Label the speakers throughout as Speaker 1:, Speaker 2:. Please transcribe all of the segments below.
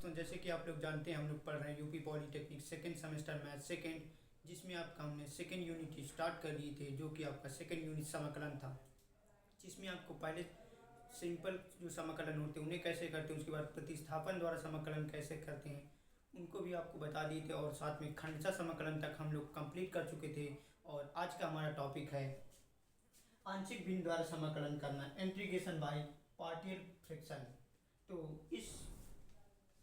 Speaker 1: दोस्तों, जैसे कि आप लोग जानते हैं हम लोग पढ़ रहे हैं UP polytechnic second semester math second, जिसमें आपका हमने सेकंड यूनिट स्टार्ट कर दिए थे, जो कि आपका सेकंड यूनिट समाकलन था। जिसमें आपको पहले सिंपल जो समाकलन होते हैं उन्हें कैसे करते हैं, उसके बाद प्रतिस्थापन द्वारा समाकलन कैसे करते हैं उनको भी आपको बता दिए थे, और साथ में खंडशः समाकलन तक हम लोग कंप्लीट कर चुके थे। और आज का हमारा टॉपिक है आंशिक भिन्न द्वारा समाकलन करना, इंटीग्रेशन बाय पार्शियल फ्रैक्शन। तो इस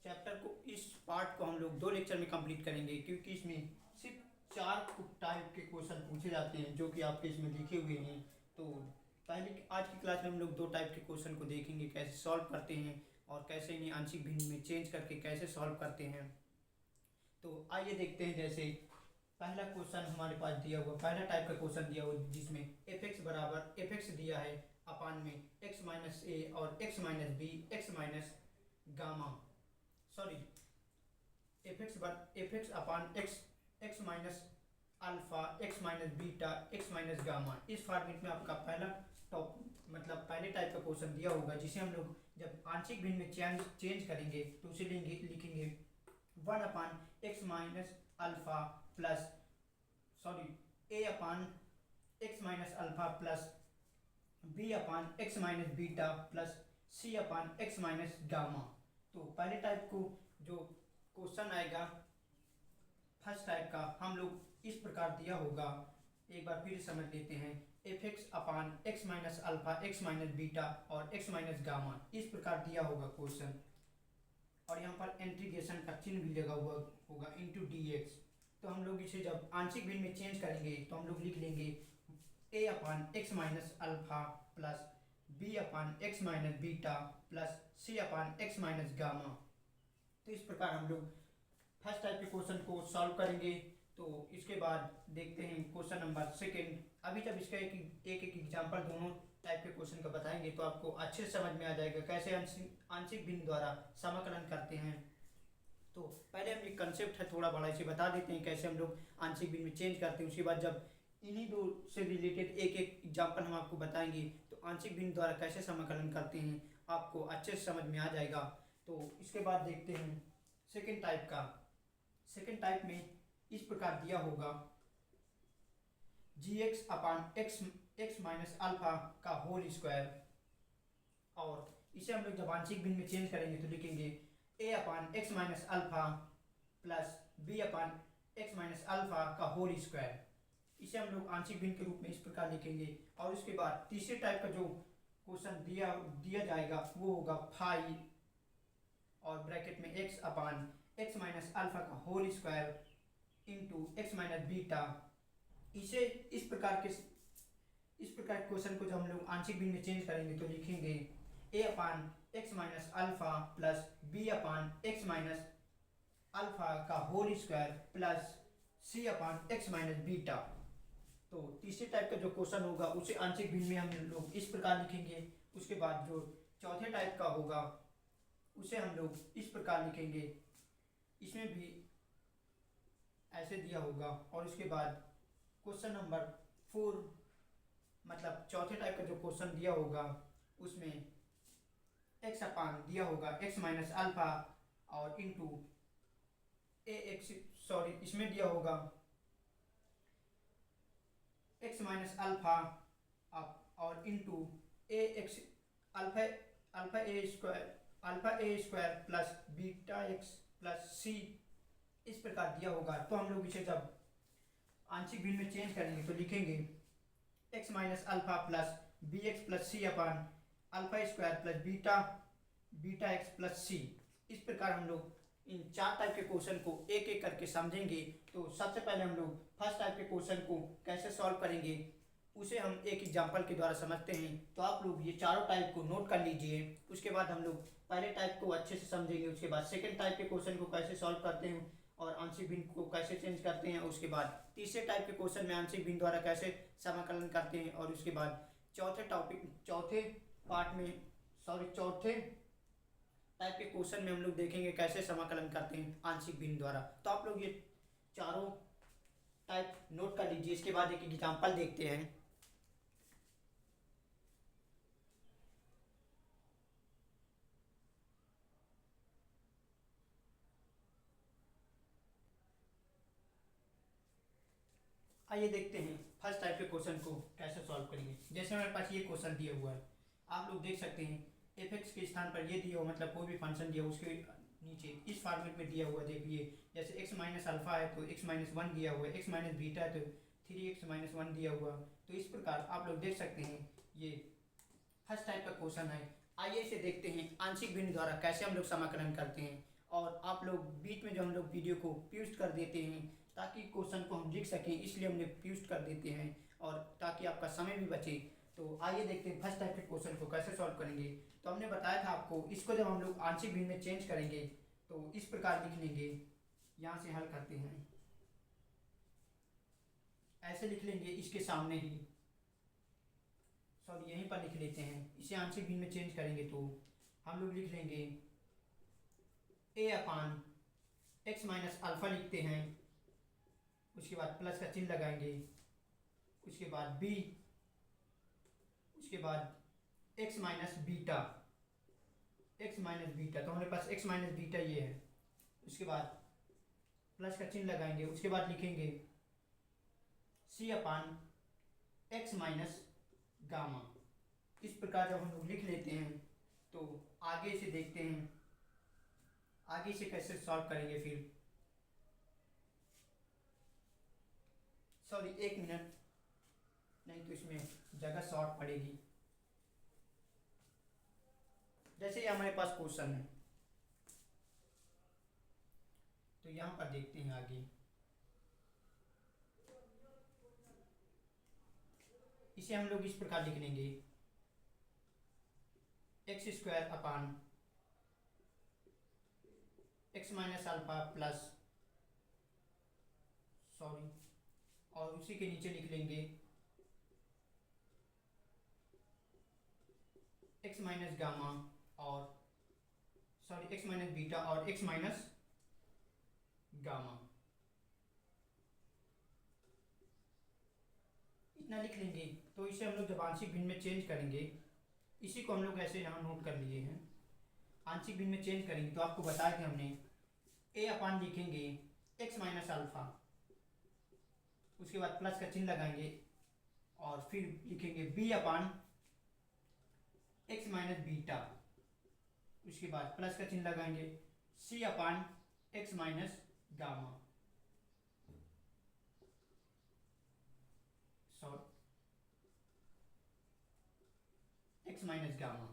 Speaker 1: चैप्टर को, इस पार्ट को हम लोग 2 लेक्चर में कंप्लीट करेंगे, क्योंकि इसमें सिर्फ 4 टाइप के क्वेश्चन पूछे जाते हैं जो कि आपके इसमें लिखे हुए हैं। तो पहले आज की क्लास में हम लोग 2 टाइप के क्वेश्चन को देखेंगे, कैसे सॉल्व करते हैं और कैसे इन्हें आंशिक भिन्न में चेंज करके कैसे सॉल्व करते हैं। तो आइए देखते हैं। जैसे पहला क्वेश्चन हमारे पास दिया हुआ, पहला टाइप का क्वेश्चन दिया हुआ जिसमें f(x) बराबर f(x) दिया है अपान में x माइनस ए और x minus B x minus gamma, sorry f(x) upon x minus alpha x minus beta x minus gamma. इस फॉर्मेट में आपका पहला पहले टाइप का क्वेश्चन दिया होगा, जिसे हम लोग जब आंशिक भिन्न में चेंज करेंगे तो उसे लिखेंगे 1 upon x minus alpha plus a upon x minus alpha plus b upon x minus beta plus c upon x minus gamma. तो पहले टाइप को जो क्वेश्चन आएगा फर्स्ट टाइप का, हम लोग इस प्रकार दिया होगा, एक बार फिर समझ लेते हैं। f(x) upon x minus alpha x minus beta और एक्स माइनस गामा, इस प्रकार दिया होगा क्वेश्चन। और यहाँ पर इंटीग्रेशन का चिन्ह भी लगा हुआ होगा इंटू dx। तो हम लोग इसे जब आंशिक भिन्न में चेंज करेंगे तो हम लोग लिख लेंगे a upon x minus alpha plus b upon x minus beta plus c upon x minus gamma. तो इस प्रकार हम लोग फर्स्ट टाइप के क्वेश्चन को सॉल्व करेंगे। तो इसके बाद देखते हैं क्वेश्चन नंबर सेकंड। अभी जब इसका एक एग्जाम्पल दोनों टाइप के क्वेश्चन का बताएंगे तो आपको अच्छे से समझ में आ जाएगा कैसे आंशिक भिन्न द्वारा समाकलन करते हैं। तो पहले हम ये कंसेप्ट है थोड़ा बड़ा, इसे बता देते हैं कैसे हम लोग आंशिक भिन्न में चेंज करते हैं। उसके बाद जब इन्हीं दो से रिलेटेड एक एग्जाम्पल हम आपको बताएंगे तो आंशिक भिन्न द्वारा कैसे समाकलन करते हैं आपको अच्छे से समझ में आ जाएगा। तो इसके बाद देखते हैं सेकेंड टाइप का। सेकेंड टाइप में इस प्रकार दिया होगा gx अपान एक्स माइनस अल्फा का होल स्क्वायर, और इसे हम लोग जब आंशिक भिन्न में चेंज करेंगे तो लिखेंगे a upon x minus alpha plus b upon x minus alpha का होल स्क्वायर। इसे हम लोग आंशिक भिन्न के रूप में इस प्रकार लिखेंगे। और उसके बाद तीसरे टाइप का जो क्वेश्चन दिया जाएगा वो होगा फाई और ब्रैकेट में x upon x minus alpha का whole square into x minus beta. इसे इस प्रकार क्वेश्चन को जब हम लोग आंशिक भिन्न में चेंज करेंगे तो लिखेंगे a upon x minus alpha plus b upon x minus alpha का होल स्क्वायर प्लस c अपान एक्स माइनस बीटा। तो तीसरे टाइप का जो क्वेश्चन होगा उसे आंशिक भिन्न में हम लोग इस प्रकार लिखेंगे। उसके बाद जो चौथे टाइप का होगा उसे हम लोग इस प्रकार लिखेंगे, इसमें भी ऐसे दिया होगा। और उसके बाद क्वेश्चन नंबर 4 चौथे टाइप का जो क्वेश्चन दिया होगा उसमें x अपान दिया होगा x माइनस अल्फा और इंटू इसमें दिया होगा x माइनस अल्फा और into a x alpha a square plus beta x plus c, इस प्रकार दिया होगा। तो हम लोग इसे जब आंशिक भिन्न में चेंज करेंगे तो लिखेंगे x minus alpha plus b x plus c upon alpha square plus beta x plus c. इस प्रकार हम लोग इन 4 टाइप के क्वेश्चन को एक एक करके समझेंगे। तो सबसे पहले हम लोग फर्स्ट टाइप के क्वेश्चन को कैसे सॉल्व करेंगे उसे हम एक एग्जाम्पल के द्वारा समझते हैं। तो आप लोग ये चारों टाइप को नोट कर लीजिए। उसके बाद हम लोग पहले टाइप को अच्छे से समझेंगे, उसके बाद सेकेंड टाइप के क्वेश्चन को कैसे सॉल्व करते हैं और आंशिक भिन्न को कैसे चेंज करते हैं, उसके बाद तीसरे टाइप के क्वेश्चन में आंशिक भिन्न द्वारा कैसे समाकलन करते हैं, और उसके बाद चौथे टाइप के क्वेश्चन में हम लोग देखेंगे कैसे समाकलन करते हैं आंशिक भिन्न द्वारा। तो आप लोग ये चारों टाइप नोट कर लीजिए। इसके बाद एक एग्जाम्पल देखते हैं। आइए देखते हैं फर्स्ट टाइप के क्वेश्चन को कैसे सॉल्व करेंगे। जैसे हमारे पास ये क्वेश्चन दिया हुआ है, आप लोग देख सकते हैं एफ एक्स के स्थान पर ये दिया हुआ, मतलब कोई भी फंक्शन दिया उसके नीचे इस फॉर्मेट में दिया हुआ। देखिए जैसे एक्स माइनस अल्फा है तो एक्स माइनस वन दिया हुआ है, एक्स माइनस बीटा है तो 3x माइनस वन दिया हुआ। तो इस प्रकार आप लोग देख सकते हैं ये फर्स्ट टाइप का क्वेश्चन है। आइए इसे देखते हैं आंशिक भिन्न द्वारा कैसे हम लोग समाकलन करते हैं। और आप लोग बीच में जो हम लोग वीडियो को पॉज कर देते हैं ताकि क्वेश्चन को हम लिख सकें, इसलिए हमने पॉज कर देते हैं और ताकि आपका समय भी बचे। तो आइए देखते हैं फर्स्ट टाइप के क्वेश्चन को कैसे सॉल्व करेंगे। तो हमने बताया था आपको, इसको जब हम लोग आंशिक भिन्न में चेंज करेंगे तो इस प्रकार लिख लेंगे। यहाँ से हल करते हैं, ऐसे लिख लेंगे इसके सामने ही, सॉरी यहीं पर लिख लेते हैं। इसे आंशिक भिन्न में चेंज करेंगे तो हम लोग लिख लेंगे ए अपान एक्स माइनस अल्फा लिखते हैं, उसके बाद प्लस का चिन्ह लगाएंगे, उसके बाद बी, उसके बाद x minus beta, x minus beta, तो हमारे पास एक्स माइनस बीटा ये है। उसके बाद प्लस का चिन्ह लगाएंगे, उसके बाद लिखेंगे सी अपान एक्स माइनस गामा। इस प्रकार जब हम लोग लिख लेते हैं तो आगे से देखते हैं आगे से कैसे सॉल्व करेंगे। फिर सॉरी एक मिनट, नहीं तो इसमें जगह शॉर्ट पड़ेगी। जैसे ये हमारे पास क्वेश्चन है तो यहाँ पर देखते हैं आगे। इसे हम लोग इस प्रकार लिख लेंगे x square upon x minus alpha plus, sorry, और उसी के नीचे लिख लेंगे एक्स माइनस गामा और सॉरी एक्स माइनस बीटा और एक्स माइनस गामा। इतना लिख लेंगे। तो इसे हम लोग जब आंशिक भिन्न में चेंज करेंगे, इसी को हम लोग ऐसे यहाँ नोट कर लिए हैं। आंशिक भिन्न में चेंज करेंगे तो आपको बताया कि हमने ए अपान लिखेंगे एक्स माइनस अल्फा, उसके बाद प्लस का चिन्ह लगाएंगे और फिर लिखेंगे b upon x minus beta, उसके बाद प्लस का चिन्ह लगाएंगे c upon x minus gamma, sorry x minus gamma.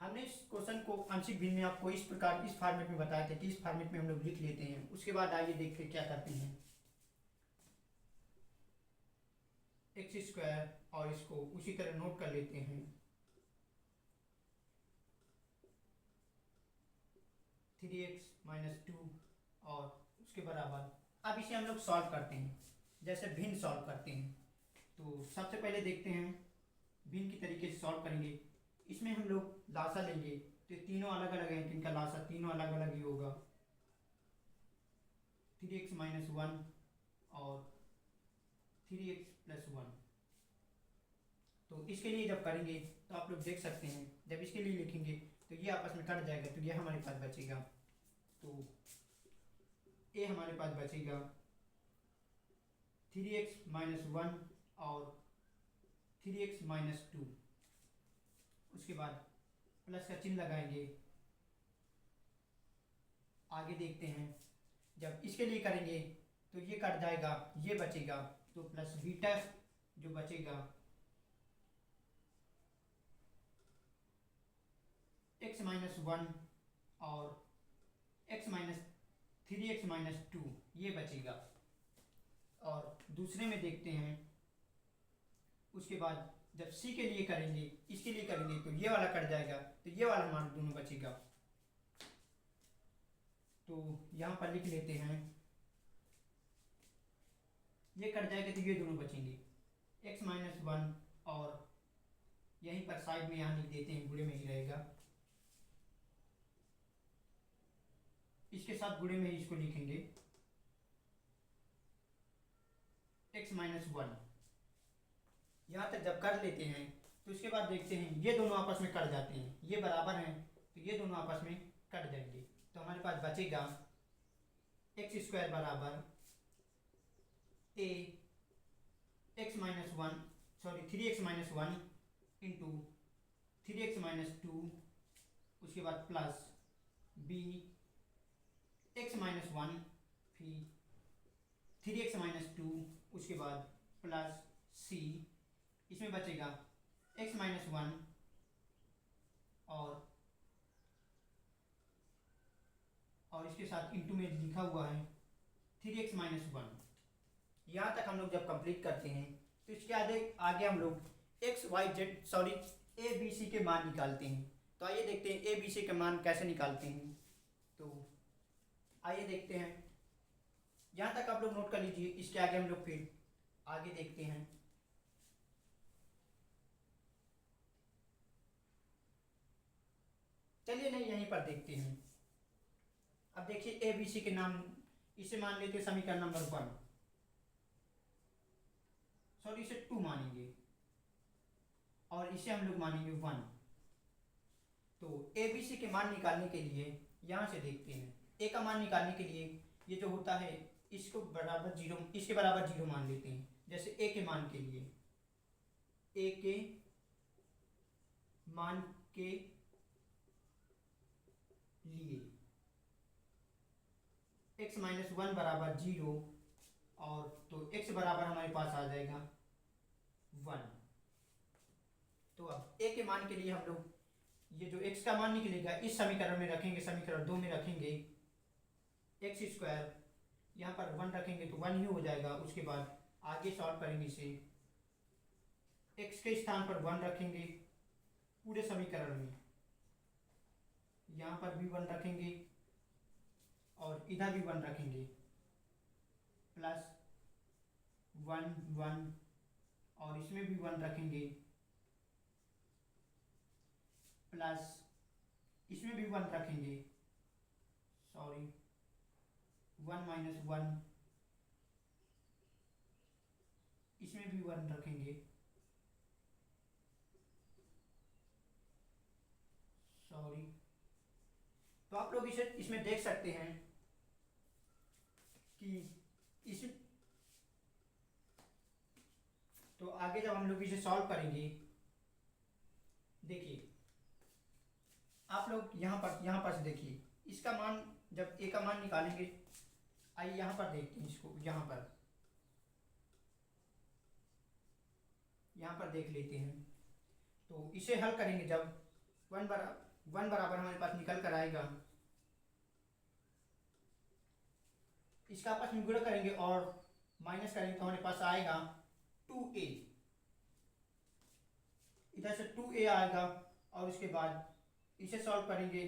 Speaker 1: हमने इस क्वेश्चन को आंशिक भिन्न में आपको इस प्रकार इस फॉर्मेट में बताया था कि इस फॉर्मेट में हम लोग लिख लेते हैं। उसके बाद आइए देखते क्या करते हैं। एक्स स्क्वायर और इसको उसी तरह नोट कर लेते हैं। थ्री एक्स माइनस टू और उसके बराबर। अब इसे हम लोग सॉल्व करते हैं, जैसे भिन्न सॉल्व करते हैं। तो सबसे पहले देखते हैं भिन्न की तरीके से सॉल्व करेंगे। इसमें हम लोग लासा लेंगे तो तीनों अलग अलग हैं, इनका लासा तीनों अलग अलग ही होगा। 3x माइनस वन और 3x प्लस वन। तो इसके लिए जब करेंगे तो आप लोग देख सकते हैं, जब इसके लिए लिखेंगे तो ये आपस में कट जाएगा, तो ये हमारे पास बचेगा। तो ये हमारे पास बचेगा 3x माइनस वन और 3x माइनस टू। उसके बाद प्लस का चिन्ह लगाएंगे। आगे देखते हैं, जब इसके लिए करेंगे तो ये कट जाएगा, ये बचेगा, तो प्लस बीटा जो बचेगा x माइनस वन और x minus 3x minus two ये बचेगा। और दूसरे में देखते हैं, उसके बाद जब c के लिए करेंगे, इसके लिए करेंगे तो ये वाला कट जाएगा, तो ये वाला हमारा दोनों बचेगा। तो यहाँ पर लिख लेते हैं, ये कट जाएगा तो ये दोनों बचेंगे, x माइनस वन और यहीं पर साइड में यहाँ लिख देते हैं, गुणे में ही रहेगा। इसके साथ गुणे में ही इसको लिखेंगे x माइनस वन। यहाँ तक जब कर लेते हैं तो उसके बाद देखते हैं ये दोनों आपस में कट जाते हैं, ये बराबर हैं तो ये दोनों आपस में कट जाएंगे। तो हमारे पास बचेगा एक्स स्क्वायर बराबर a x minus one sorry 3x-1 into 3x-2 उसके बाद प्लस बी x-1 फिर 3x-2 उसके बाद प्लस सी, इसमें बचेगा x-1 और इसके साथ इंटू में लिखा हुआ है 3x-1। यहाँ तक हम लोग जब कंप्लीट करते हैं तो इसके आगे हम लोग X Y Z sorry A B C के मान निकालते हैं। तो आइए देखते हैं ए बी सी के मान कैसे निकालते हैं। तो आइए देखते हैं, यहाँ तक आप लोग नोट कर लीजिए, इसके आगे हम लोग फिर आगे देखते हैं। चलिए नहीं यहीं पर देखते हैं। अब देखिए ए बी सी के नाम, इसे मान लेते हैं समीकरण नंबर 1 सॉरी इसे 2 मानेंगे और इसे हम लोग मानेंगे 1। तो ए बी सी के मान निकालने के लिए यहाँ से देखते हैं, ए का मान निकालने के लिए ये जो होता है इसको बराबर 0, इसके बराबर 0 मान लेते हैं। जैसे ए के मान के लिए, ए के मान के लिए x-1 बराबर 0 और तो x बराबर हमारे पास आ जाएगा 1। तो अब a के मान के लिए हम लोग ये जो x का मान निकलेगा इस समीकरण में रखेंगे, समीकरण 2 में रखेंगे x², यहाँ पर 1 रखेंगे तो 1 ही हो जाएगा। उसके बाद आगे सॉल्व करेंगे इसे, x के स्थान पर 1 रखेंगे पूरे समीकरण में, यहाँ पर भी 1 रखेंगे और इधर भी 1 रखेंगे, प्लस 1 1 और इसमें भी 1 रखेंगे, प्लस इसमें भी 1 रखेंगे, सॉरी 1 - 1 इसमें भी 1 रखेंगे, सॉरी। तो आप लोग इसे इसमें देख सकते हैं कि इस तो आगे जब हम लोग इसे सॉल्व करेंगे, देखिए आप लोग यहाँ पर से देखिए इसका मान, जब ए का मान निकालेंगे, आइए यहाँ पर देखते हैं इसको, यहाँ पर देख लेते हैं। तो इसे हल करेंगे, जब 1 बराबर हमारे पास निकल कर आएगा, इसका आपस में गुणा करेंगे और माइनस करेंगे तो हमारे पास आएगा 2a, इधर से 2a आएगा और उसके बाद इसे सॉल्व करेंगे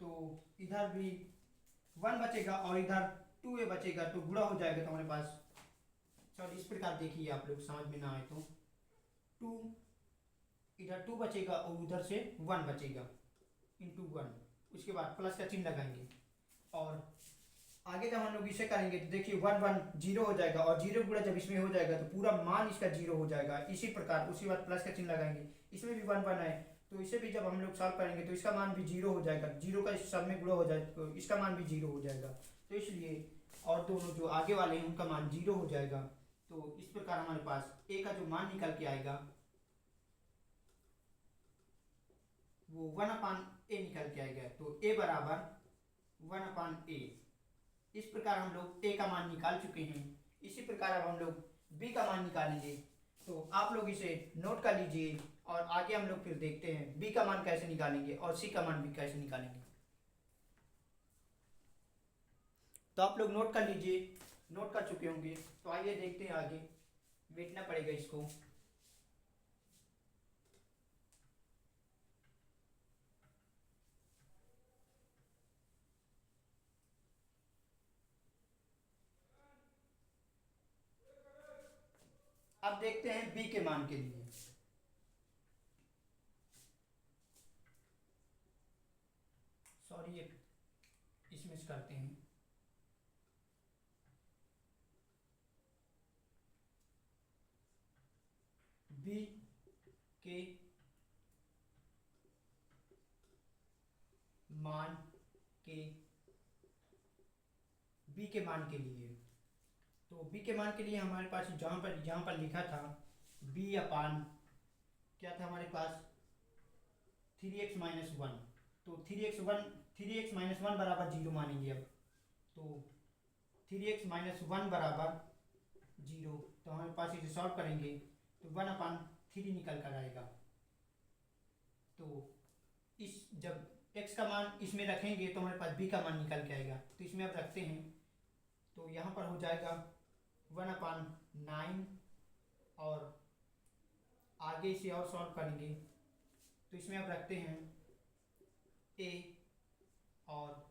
Speaker 1: तो इधर भी 1 बचेगा और इधर 2a बचेगा, तो गुणा हो जाएगा तो हमारे पास, सॉरी इस प्रकार देखिए आप लोग समझ में ना आए तो 2 इधर 2 बचेगा और उधर से 1 बचेगा इंटू 1, उसके बाद प्लस का चिन्ह लगाएंगे और आगे जब हम लोग इसे करेंगे तो देखिए 1 1 0 हो जाएगा और 0 गुणा जब इसमें हो जाएगा तो पूरा मान इसका 0 हो जाएगा। इसी प्रकार उसके बाद प्लस का चिन्ह लगाएंगे, इसमें भी 1 1 है तो इसे भी जब हम लोग सॉल्व करेंगे तो इसका मान भी 0 हो जाएगा, 0 का सब में गुणा हो जाए तो इसका मान भी 0 हो जाएगा। तो इसलिए और दोनों जो आगे वाले हैं उनका मान 0 हो जाएगा। तो इस प्रकार हमारे पास ए का जो मान निकल के आएगा वो 1/a निकल के आएगा। तो a बराबर 1/a। इस प्रकार हम लोग a का मान निकाल चुके हैं। इसी प्रकार अब हम लोग b का मान निकालेंगे। तो आप लोग इसे नोट कर लीजिए और आगे हम लोग फिर देखते हैं b का मान कैसे निकालेंगे और c का मान भी कैसे निकालेंगे। तो आप लोग नोट कर लीजिए, नोट कर चुके होंगे। तो आइए देखते हैं, आगे मिटना पड़ेगा इसको। अब देखते हैं b के मान के लिए। सॉरी एक इसमें से करते हैं। b के मान के b के मान के लिए तो b के मान के लिए हमारे पास जहाँ पर लिखा था b अपान क्या था हमारे पास 3x माइनस वन, तो 3x माइनस वन बराबर जीरो मानेंगे अब। तो 3x माइनस वन बराबर जीरो, तो हमारे पास इसे सॉल्व करेंगे तो 1/3 निकल कर आएगा। तो इस जब x का मान इसमें रखेंगे तो हमारे पास b का मान निकल के आएगा, तो इसमें अब रखते हैं तो यहाँ पर हो जाएगा 1/9 और आगे इसे और सॉल्व करेंगे तो इसमें अब रखते हैं a और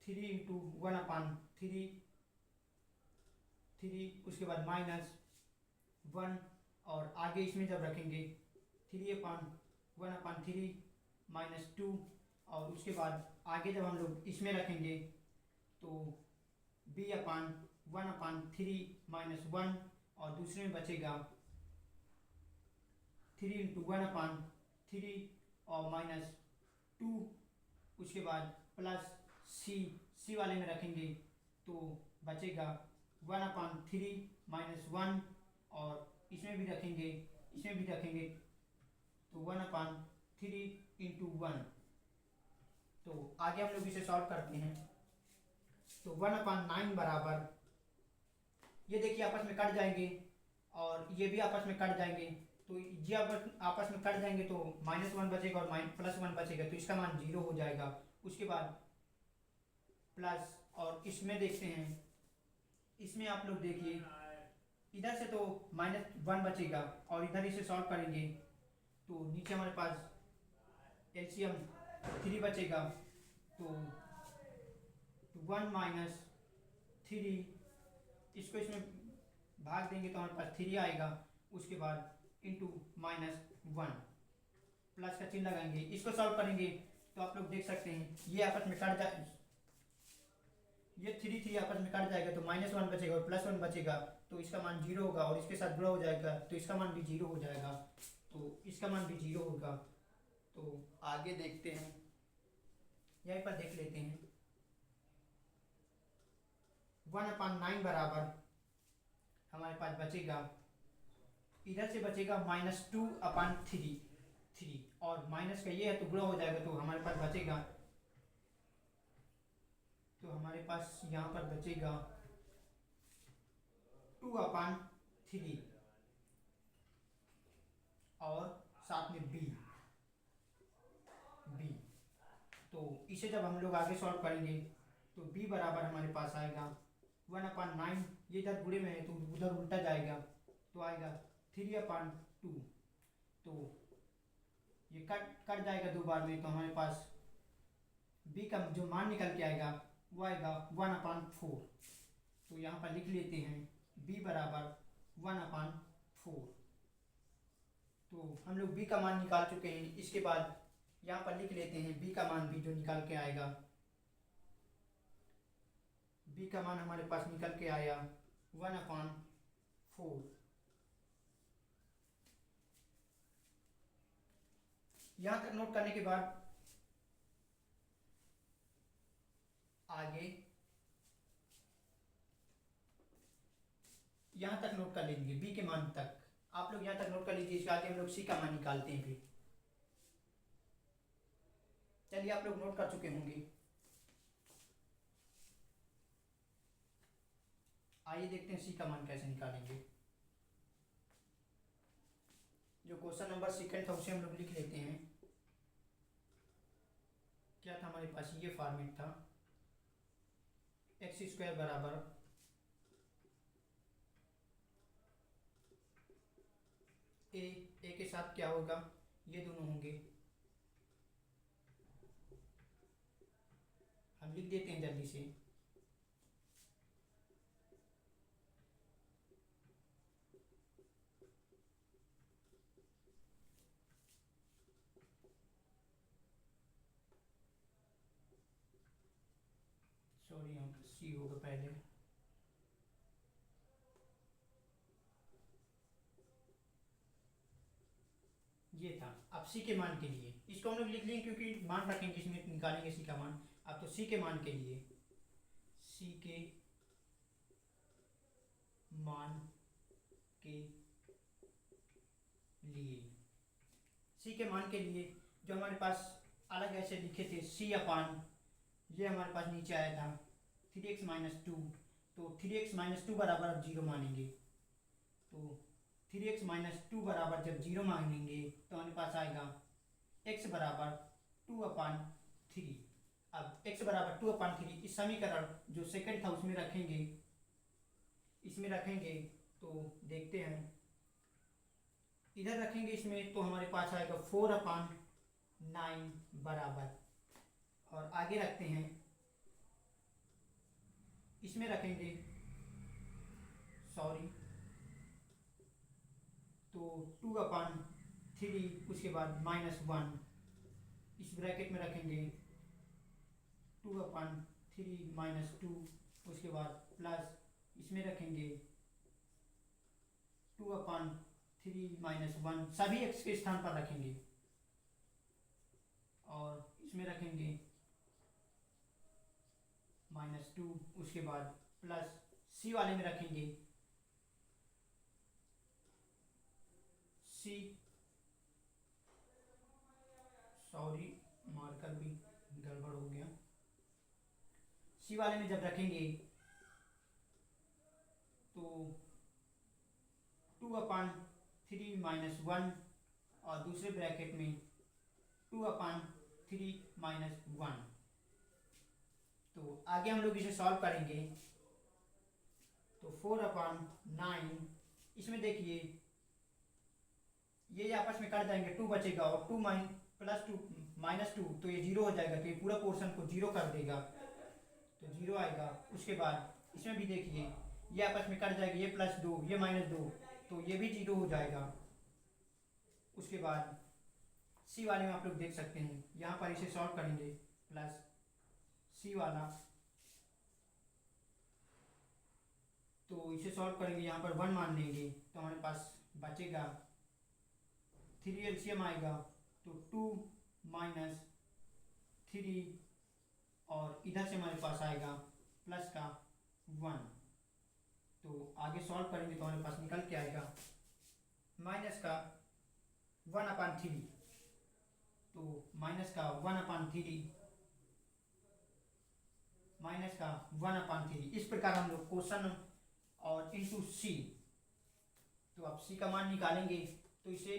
Speaker 1: 3 इंटू 1/3 उसके बाद माइनस 1 और आगे इसमें जब रखेंगे 3/1/3 माइनस 2 और उसके बाद आगे जब हम लोग इसमें रखेंगे तो b/1/3 माइनस 1 और दूसरे में बचेगा 3 इंटू 1/3 और माइनस 2 उसके बाद प्लस सी वाले में रखेंगे तो बचेगा 1/3 माइनस 1 और इसमें भी रखेंगे तो 1/3 इंटू 1। तो आगे हम लोग इसे सॉल्व करते हैं तो 1/9 बराबर, ये देखिए आपस में कट जाएंगे और ये भी आपस में कट जाएंगे, तो ये आपस में कट जाएंगे तो -1 बचेगा और +1 बचेगा, तो इसका मान 0 हो जाएगा। उसके बाद प्लस, और इसमें देखते हैं, इसमें आप लोग देखिए इधर से तो -1 बचेगा और इधर इसे सॉल्व करेंगे तो नीचे हमारे पास एलसीएम 3 बचेगा, तो 1 माइनस 3 इसको इसमें भाग देंगे तो हमारे पास 3 आएगा। उसके बाद इंटू -1 प्लस का चिन्ह लगाएंगे, इसको सॉल्व करेंगे तो आप लोग देख सकते हैं ये आपस में कट जाए, ये 3 आपस में कट जाएगा तो -1 बचेगा और +1 बचेगा, तो इसका मान 0 होगा और इसके साथ गुणा हो जाएगा तो इसका मान भी 0 हो जाएगा, तो इसका मान भी 0 होगा। तो आगे देखते हैं, यहीं पर देख लेते हैं 1/9 बराबर हमारे पास बचेगा, इधर से बचेगा -2/3 और माइनस का ये है तो गुणा हो जाएगा तो हमारे पास बचेगा, तो हमारे पास यहाँ पर बचेगा 2/3 और साथ में b। तो इसे जब हम लोग आगे सॉल्व करेंगे तो b बराबर हमारे पास आएगा 1/9, ये इधर बुरे में है तो उधर उल्टा जाएगा तो आएगा 3/2, तो ये कट जाएगा 2 बार में, तो हमारे पास b का जो मान निकल के आएगा वो आएगा 1/4। तो यहाँ पर लिख लेते हैं b बराबर 1/4। तो हम लोग b का मान निकाल चुके हैं, इसके बाद यहाँ पर लिख लेते हैं b का मान भी जो निकाल के आएगा। b का मान हमारे पास निकल के आया 1/4। यहाँ तक नोट करने के बाद आगे यहाँ तक नोट कर लेंगे b के मान तक, आप लोग यहाँ तक नोट कर लीजिए, इसके आगे हम लोग c का मान निकालते हैं फिर। चलिए आप लोग नोट कर चुके होंगे, आइए देखते हैं c का मान कैसे निकालेंगे। जो क्वेश्चन नंबर सेकंड था उसे हम लोग लिख लेते हैं। क्या था हमारे पास, ये फॉर्मेट था x² बराबर a के साथ क्या होगा, ये दोनों होंगे, हम लिख देते हैं जल्दी से। सॉरी यहाँ पर सी होगा पहले, ये था। अब सी के मान के लिए इसको हम लोग लिख लेंगे क्योंकि मान रखेंगे इसमें निकालेंगे सी का मान। अब तो सी के मान के लिए सी के मान के लिए, सी के मान के लिए जो हमारे पास अलग ऐसे लिखे थे सी अपान, ये हमारे पास नीचे आया था 3x-2, तो 3x-2 बराबर अब 0 मानेंगे, तो 3x-2 बराबर जब 0 मानेंगे तो हमारे पास आएगा x बराबर 2/3। अब x बराबर 2/3 इस समीकरण जो सेकंड था उसमें रखेंगे, इसमें रखेंगे तो देखते हैं, इधर रखेंगे इसमें तो हमारे पास आएगा 4/9 बराबर, और आगे रखते हैं इसमें रखेंगे सॉरी तो 2/3 उसके बाद -1, इस ब्रैकेट में रखेंगे 2/3 -2 उसके बाद प्लस इसमें रखेंगे 2/3 -1, सभी x के स्थान पर रखेंगे, और इसमें रखेंगे -2 उसके बाद प्लस c वाले में रखेंगे c, सॉरी मार्कर भी गड़बड़ हो गया, c वाले में जब रखेंगे तो 2/3 -1 और दूसरे ब्रैकेट में 2/3 -1। तो आगे हम लोग इसे सॉल्व करेंगे, तो 4/9, इसमें देखिए ये आपस में कट जाएंगे, 2 बचेगा और 2 -2 तो ये 0 हो जाएगा, तो ये पूरा पोर्शन को 0 कर देगा, तो 0 आएगा। उसके बाद इसमें भी देखिए ये आपस में कट जाएगा, ये +2 ये -2 तो ये भी 0 हो जाएगा। उसके बाद सी वाले में आप लोग देख सकते हैं, यहाँ पर इसे सॉल्व करेंगे, प्लस सी वाला, तो इसे सॉल्व करेंगे, यहाँ पर 1 मान लेंगे तो हमारे पास बचेगा 3 एलसीएम आएगा, तो 2 - 3 और इधर से हमारे पास आएगा प्लस का 1, तो आगे सॉल्व करेंगे तो हमारे पास निकल के आएगा माइनस का 1/3, तो माइनस का 1/3 इस प्रकार हम लोग क्वेश्चन और इंटू सी, तो अब सी का मान निकालेंगे तो इसे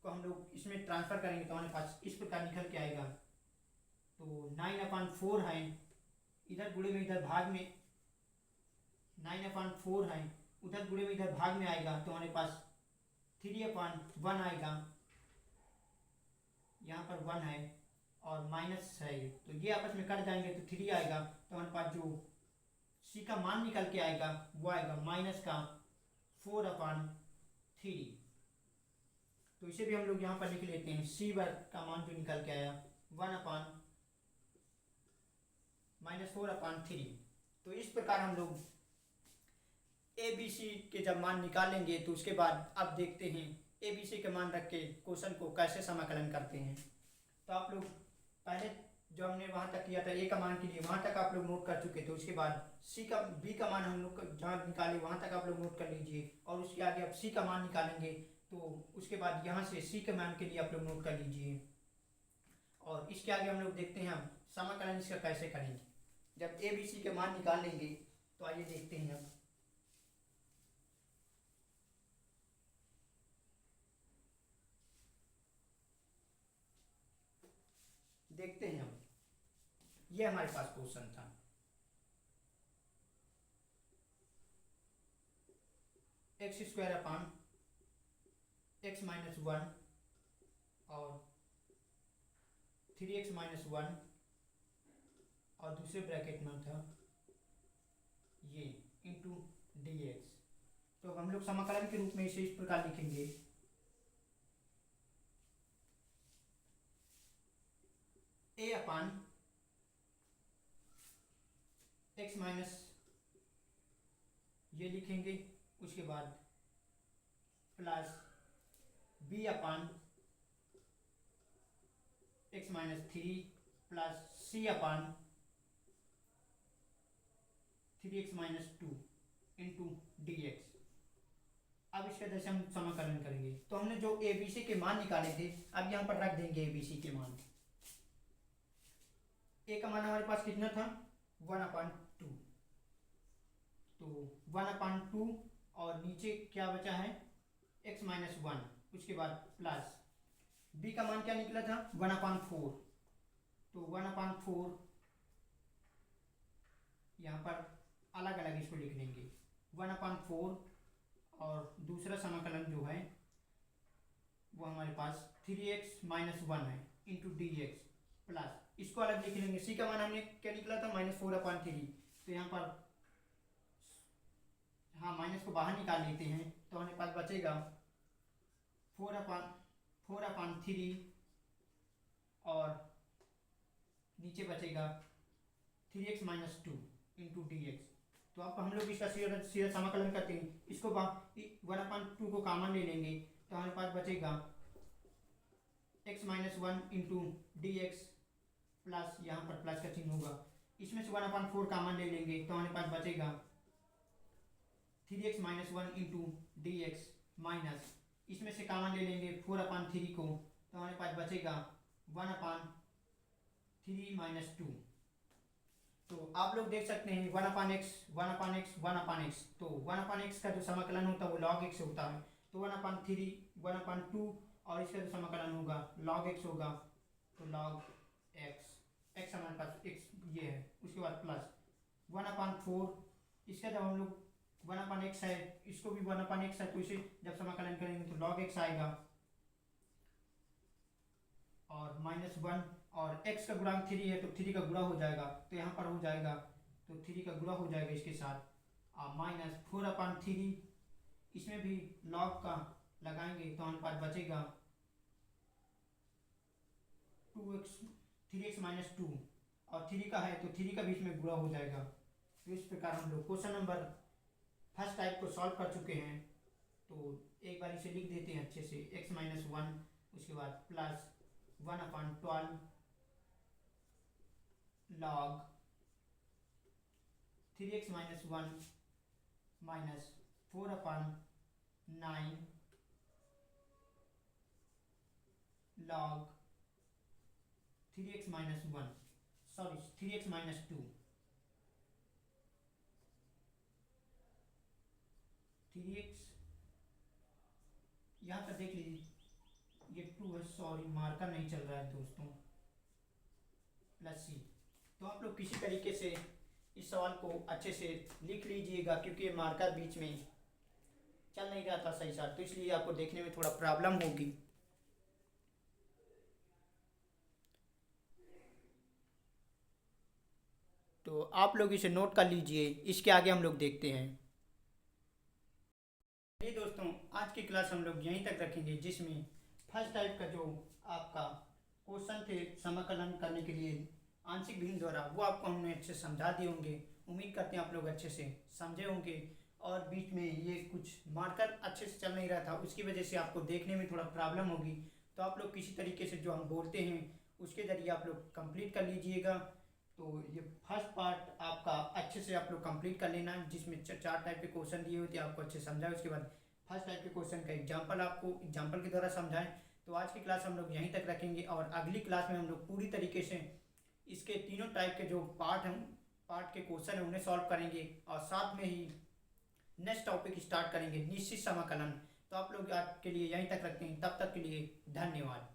Speaker 1: को हम लोग इसमें ट्रांसफर करेंगे तो हमारे पास इस प्रकार निकल के आएगा, तो 9/4 है, इधर गुणे में इधर भाग में 9/4 है, उधर गुणे में इधर भाग में आएगा तो हमारे पास 3/1 आएगा, यहाँ पर 1 है और माइनस है, तो ये आपस में कट जाएंगे तो 3 आएगा, तो हमारे पास जो सी का मान निकल के आएगा वो आएगा -4/3। तो इसे भी हम लोग यहाँ पर लिख लेते हैं, सी वर्ग का मान जो निकल के आया -4/3। तो इस प्रकार हम लोग ए बी सी के जब मान निकालेंगे तो उसके बाद अब देखते हैं ए बी सी के मान रख के क्वेश्चन को कैसे समाकलन करते हैं। तो आप लोग पहले जो हमने वहाँ तक किया था ए का मान के लिए वहाँ तक आप लोग नोट कर चुके थे, उसके बाद बी का मान हम लोग जहाँ निकाले वहाँ तक आप लोग नोट कर लीजिए, और उसके आगे अब सी का मान निकालेंगे तो उसके बाद यहाँ से सी के मान के लिए आप लोग नोट कर लीजिए, और इसके आगे हम लोग देखते हैं हम समाकलन इसका कैसे करेंगे जब ए बी सी के मान निकाल लेंगे। तो आइए देखते हैं हम, देखते हैं हम, ये हमारे पास क्वेश्चन था, x² और 3x-1 और दूसरे ब्रैकेट में था ये इंटू dx। तो हम लोग समाकलन के रूप में इसे इस प्रकार लिखेंगे, a/x- ये लिखेंगे, उसके बाद plus b/x-3 plus c/3x-2 into D x. अब इसके वजह से हम समाकलन करेंगे, तो हमने जो ए बी सी के मान निकाले थे अब यहाँ पर रख देंगे ए बी सी के मान। ए का मान हमारे पास कितना था 1/2, तो 1/2 और नीचे क्या बचा है x माइनस 1, उसके बाद प्लस b का मान क्या निकला था 1/4, तो 1/4 यहाँ पर अलग अलग इसको लिख लेंगे 1/4 और दूसरा समाकलन जो है वो हमारे पास 3x माइनस 1 है इंटू डी एक्स प्लस इसको अलग लिख लेंगे। c का मान हमने क्या निकला था -4/3, तो यहाँ पर हाँ माइनस को बाहर निकाल लेते हैं तो हमारे पास बचेगा 4/3 और नीचे बचेगा 3x minus 2 into D x. तो अब हम लोग इसका सीधा समाकलन करते हैं, इसको 1/2 को कॉमन ले लेंगे तो हमारे पास बचेगा x minus 1 into D x plus यहाँ पर प्लस का चिन्ह होगा, इसमें से 1/4 कॉमन ले लेंगे तो हमारे पास बचेगा 3x minus 1 into D x minus इसमें से कॉमन ले लेंगे 4/3 को तो हमारे पास बचेगा 1/3 माइनस 2। तो आप लोग देख सकते हैं 1/x 1/x 1/x, तो 1/x का जो समाकलन होता है वो log x होता है, तो 1/3 1/2 और इसका जो समाकलन होगा log x होगा, तो log x हमारे पास x ये है, उसके बाद प्लस 1/4 इसका जब हम लोग 1/x है इसको भी 1/x है तो इसे जब समाकलन करेंगे तो log x आएगा और -1 और x का गुणांक 3 है तो 3 का गुणा हो जाएगा, तो यहाँ पर हो जाएगा तो 3 का गुणा हो जाएगा इसके साथ -4/3 इसमें भी log का लगाएंगे तो हमारे पास बचेगा 3x माइनस 2 और 3 का है तो 3 का भी इसमें गुणा हो जाएगा। तो इस प्रकार हम लोग क्वेश्चन नंबर फर्स्ट टाइप को सॉल्व कर चुके हैं। तो एक बार इसे लिख देते हैं अच्छे से x माइनस 1 उसके बाद plus 1/12 log 3x minus 1 minus 4/9 log 3x minus 1 sorry 3x minus 2 3x यहाँ पर देख लीजिए ये 2 है, सॉरी मार्कर नहीं चल रहा है दोस्तों, प्लस c। तो आप लोग किसी तरीके से इस सवाल को अच्छे से लिख लीजिएगा क्योंकि ये मार्कर बीच में चल नहीं रहा था सही साथ, तो इसलिए आपको देखने में थोड़ा प्रॉब्लम होगी। तो आप लोग इसे नोट कर लीजिए, इसके आगे हम लोग देखते हैं। ये दोस्तों आज की क्लास हम लोग यहीं तक रखेंगे, जिसमें फर्स्ट टाइप का जो आपका क्वेश्चन थे समाकलन करने के लिए आंशिक भिन्न द्वारा वो आपको हमने अच्छे समझा दिए होंगे। उम्मीद करते हैं आप लोग अच्छे से समझे होंगे और बीच में ये कुछ मार्कर अच्छे से चल नहीं रहा था उसकी वजह से आपको देखने में थोड़ा प्रॉब्लम होगी। तो आप लोग किसी तरीके से जो हम बोलते हैं उसके ज़रिए आप लोग कंप्लीट कर लीजिएगा। तो ये फर्स्ट पार्ट आपका अच्छे से आप लोग कंप्लीट कर लेना, जिसमें 4 टाइप के क्वेश्चन दिए हुए थे आपको अच्छे समझाए, उसके बाद फर्स्ट टाइप के क्वेश्चन का एग्जाम्पल आपको एग्जाम्पल के द्वारा समझाएं। तो आज की क्लास हम लोग यहीं तक रखेंगे और अगली क्लास में हम लोग पूरी तरीके से इसके तीनों टाइप के जो पार्ट के क्वेश्चन हैं उन्हें सॉल्व करेंगे और साथ में ही नेक्स्ट टॉपिक स्टार्ट करेंगे निश्चित समाकलन। तो आप लोग आज के लिए यहीं तक रखते हैं, तब तक के लिए धन्यवाद।